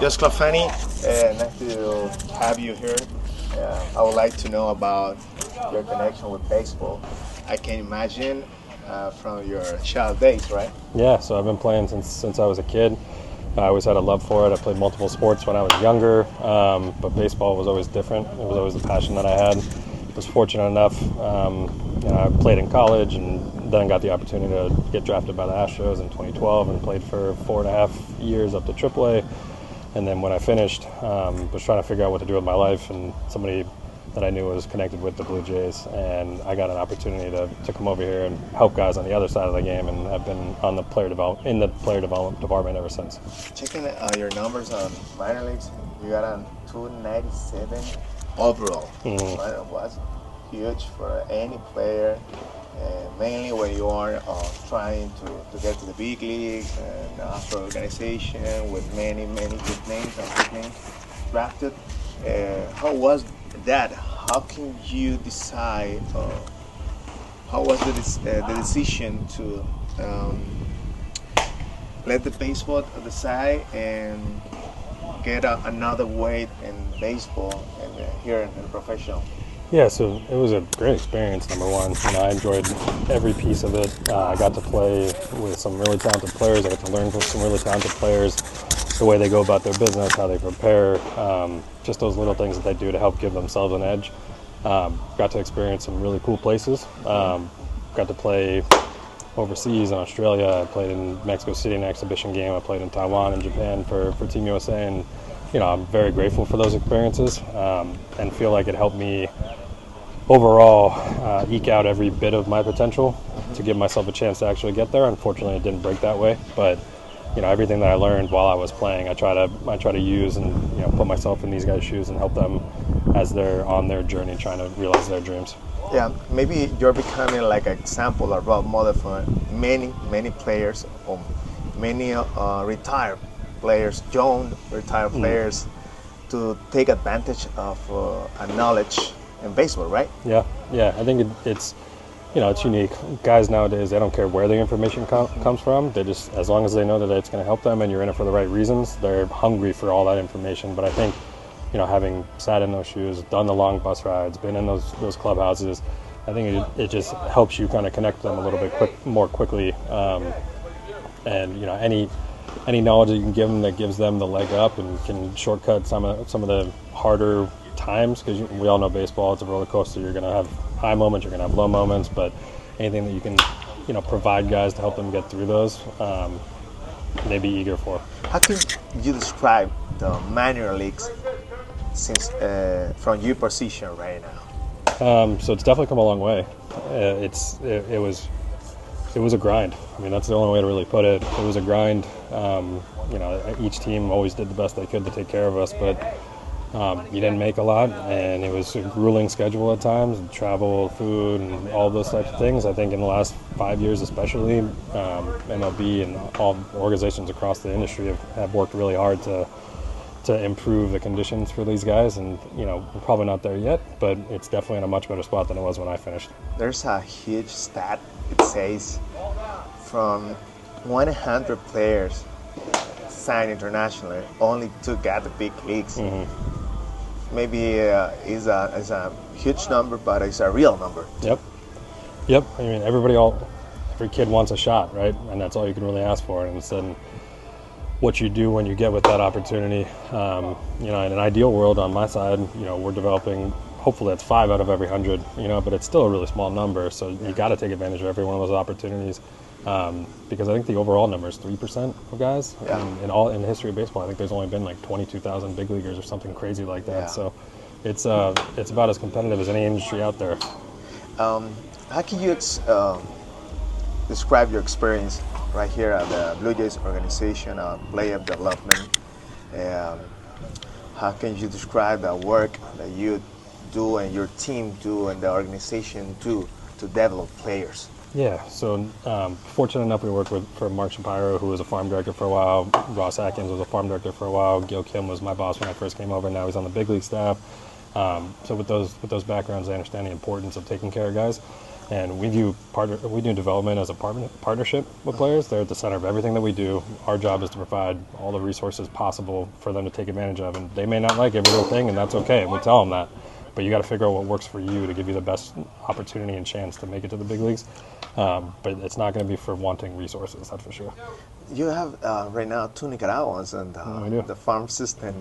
Joe Sclafani, nice to have you here. I would like to know about your connection with baseball. I can imagine from your child days, right? Yeah, so I've been playing since I was a kid. I always had a love for it. I played multiple sports when I was younger, but baseball was always different. It was always the passion that I had. Was fortunate enough, I played in college and then got the opportunity to get drafted by the Astros in 2012 and played for 4.5 years up to AAA. And then when I finished, was trying to figure out what to do with my life, and somebody that I knew was connected with the Blue Jays, and I got an opportunity to come over here and help guys on the other side of the game, and I've been on the player development department ever since. Checking your numbers on minor leagues, you got a 297 overall. That was huge for any player, mainly when you are trying to get to the big leagues and after organization with many good names and big names drafted. How was that? How can you decide? How was the decision to let the baseball decide and get another weight in baseball and here in the professional? Yeah, so it was a great experience, number one. I enjoyed every piece of it. I got to play with some really talented players. I got to learn from some really talented players, the way they go about their business, how they prepare, just those little things that they do to help give themselves an edge. Got to experience some really cool places. Got to play overseas in Australia. I played in Mexico City in an exhibition game. I played in Taiwan and Japan for Team USA, and I'm very grateful for those experiences and feel like it helped me overall eke out every bit of my potential to give myself a chance to actually get there. Unfortunately, it didn't break that way, but everything that I learned while I was playing, I try to use and put myself in these guys' shoes and help them as they're on their journey trying to realize their dreams. Yeah, maybe you're becoming like an example or role model for many players, or many retired players, young retired players, to take advantage of a knowledge in baseball, right? Yeah. I think it's it's unique. Guys nowadays, they don't care where the information comes from. They just, as long as they know that it's going to help them and you're in it for the right reasons, they're hungry for all that information. But I think, having sat in those shoes, done the long bus rides, been in those clubhouses, I think it just helps you kind of connect them a little bit more quickly. And any knowledge that you can give them that gives them the leg up and can shortcut some of the harder times, because we all know baseball, it's a roller coaster. You're going to have high moments, you're going to have low moments, but anything that you can provide guys to help them get through those, they'd be eager for. How can you describe the minor leagues since from your position right now? So it's definitely come a long way. It was a grind. I mean, that's the only way to really put it. It was a grind. Each team always did the best they could to take care of us, but you didn't make a lot, and it was a grueling schedule at times, and travel, food, and all those types of things. I think in the last 5 years especially, MLB and all organizations across the industry have worked really hard to improve the conditions for these guys, and we're probably not there yet, but it's definitely in a much better spot than it was when I finished. There's a huge stat. It says from 100 players signed internationally, only 2 got the big leagues. Maybe is a huge number, but it's a real number. Yep. I mean, every kid wants a shot, right? And that's all you can really ask for. And it's then what you do when you get with that opportunity. In an ideal world on my side, we're developing. Hopefully, that's 5 out of every 100. But it's still a really small number. So you got to take advantage of every one of those opportunities. Because I think the overall number is 3% of guys. Yeah. In the history of baseball, I think there's only been like 22,000 big leaguers or something crazy like that. Yeah. So it's about as competitive as any industry out there. How can you describe your experience right here at the Blue Jays organization, player development? How can you describe the work that you do and your team do and the organization do to develop players? Yeah, so fortunate enough we worked for Mark Shapiro, who was a farm director for a while. Ross Atkins was a farm director for a while. Gil Kim was my boss when I first came over. Now he's on the big league staff. So with those backgrounds, I understand the importance of taking care of guys. And we do development as a partnership with players. They're at the center of everything that we do. Our job is to provide all the resources possible for them to take advantage of. And they may not like every little thing, and that's okay. And we tell them that. But you got to figure out what works for you to give you the best opportunity and chance to make it to the big leagues. But it's not going to be for wanting resources, that's for sure. You have right now 2 Nicaraguans and the farm system,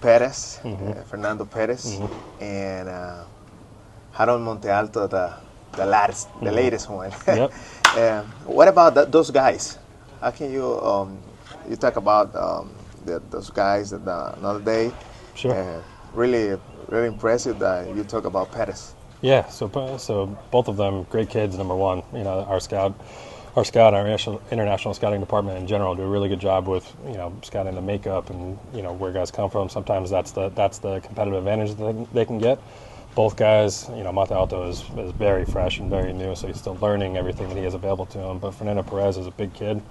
Perez, Fernando Perez, and Harold Monte Alto, the latest one. Yep. What about those guys? How can you you talk about those guys another day? Sure. Really impressive that you talk about Perez. Yeah, so both of them, great kids, number one. You know, our international scouting department in general do a really good job with, you know, scouting the makeup and, you know, where guys come from. Sometimes that's the competitive advantage that they can get. Both guys, you know, Monte Alto is very fresh and very new, so he's still learning everything that he has available to him. But Fernando Perez is a big kid,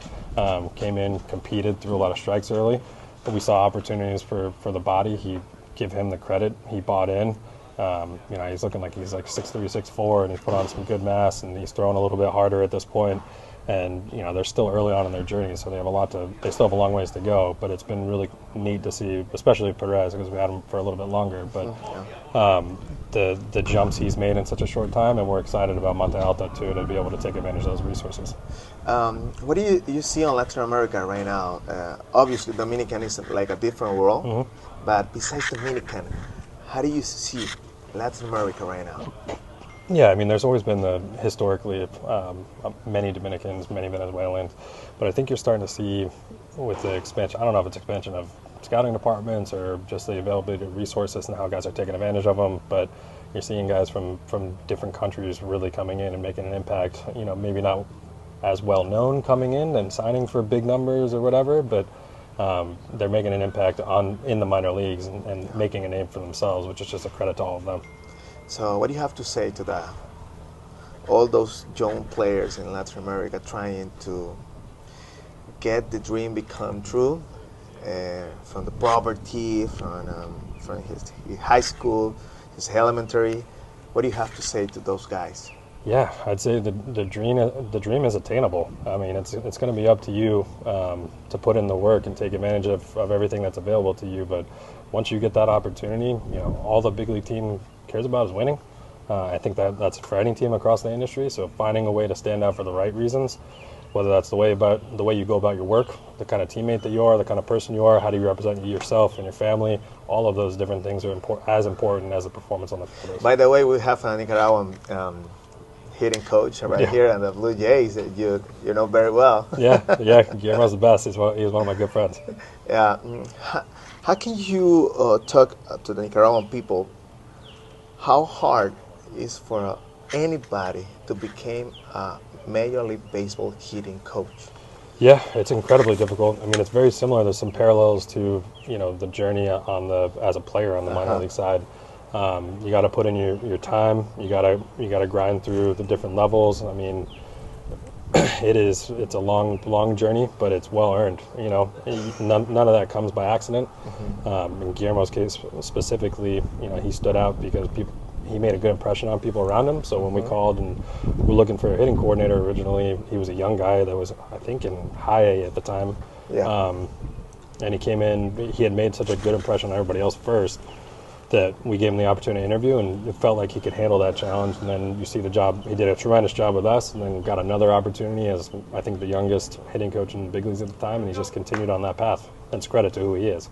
came in, competed, threw a lot of strikes early, but we saw opportunities for the body. Give him the credit. He bought in. You know, he's looking like he's like 6'3", 6'4", and he's put on some good mass, and he's throwing a little bit harder at this point. And you know, they're still early on in their journey, so they still have a long ways to go. But it's been really neat to see, especially Perez, because we had him for a little bit longer. But the jumps he's made in such a short time, and we're excited about Monte Alto too, to be able to take advantage of those resources. What do you see on Latin America right now? Obviously, Dominican is like a different world, but besides Dominican, how do you see Latin America right now? Yeah, I mean, there's always been historically many Dominicans, many Venezuelans, but I think you're starting to see with the expansion, I don't know if it's expansion of scouting departments or just the availability of resources and how guys are taking advantage of them, but you're seeing guys from different countries really coming in and making an impact, you know, maybe not as well known coming in and signing for big numbers or whatever, but they're making an impact in the minor leagues and making a name for themselves, which is just a credit to all of them. So what do you have to say to all those young players in Latin America trying to get the dream become true, from the poverty, from his high school, his elementary? What do you have to say to those guys? Yeah, I'd say the dream is attainable. I mean, it's going to be up to you to put in the work and take advantage of everything that's available to you. But once you get that opportunity, you know, all the big league team cares about is winning. I think that's for any team across the industry. So finding a way to stand out for the right reasons, whether that's the way you go about your work, the kind of teammate that you are, the kind of person you are, how do you represent yourself and your family, all of those different things are as important as the performance on the field. By the way, we have a Nicaraguan hitting coach right here in the Blue Jays that you know very well. yeah, Guillermo's the best. He's one of my good friends. Yeah. How can you talk to the Nicaraguan people how hard is for anybody to become a Major League Baseball hitting coach? Yeah, it's incredibly difficult. I mean, it's very similar. There's some parallels to, you know, the journey as a player on the minor league side. You got to put in your time. You got to grind through the different levels. I mean, it's a long journey, but it's well earned. You know, none of that comes by accident. In Guillermo's case specifically, you know, he stood out because he made a good impression on people around him. So when we called and we were looking for a hitting coordinator originally, he was a young guy that was, I think, in high A at the time. Yeah. And he came in. He had made such a good impression on everybody else first that we gave him the opportunity to interview, and it felt like he could handle that challenge. And then you see the job. He did a tremendous job with us, and then got another opportunity as, I think, the youngest hitting coach in the big leagues at the time, and he just continued on that path. It's credit to who he is.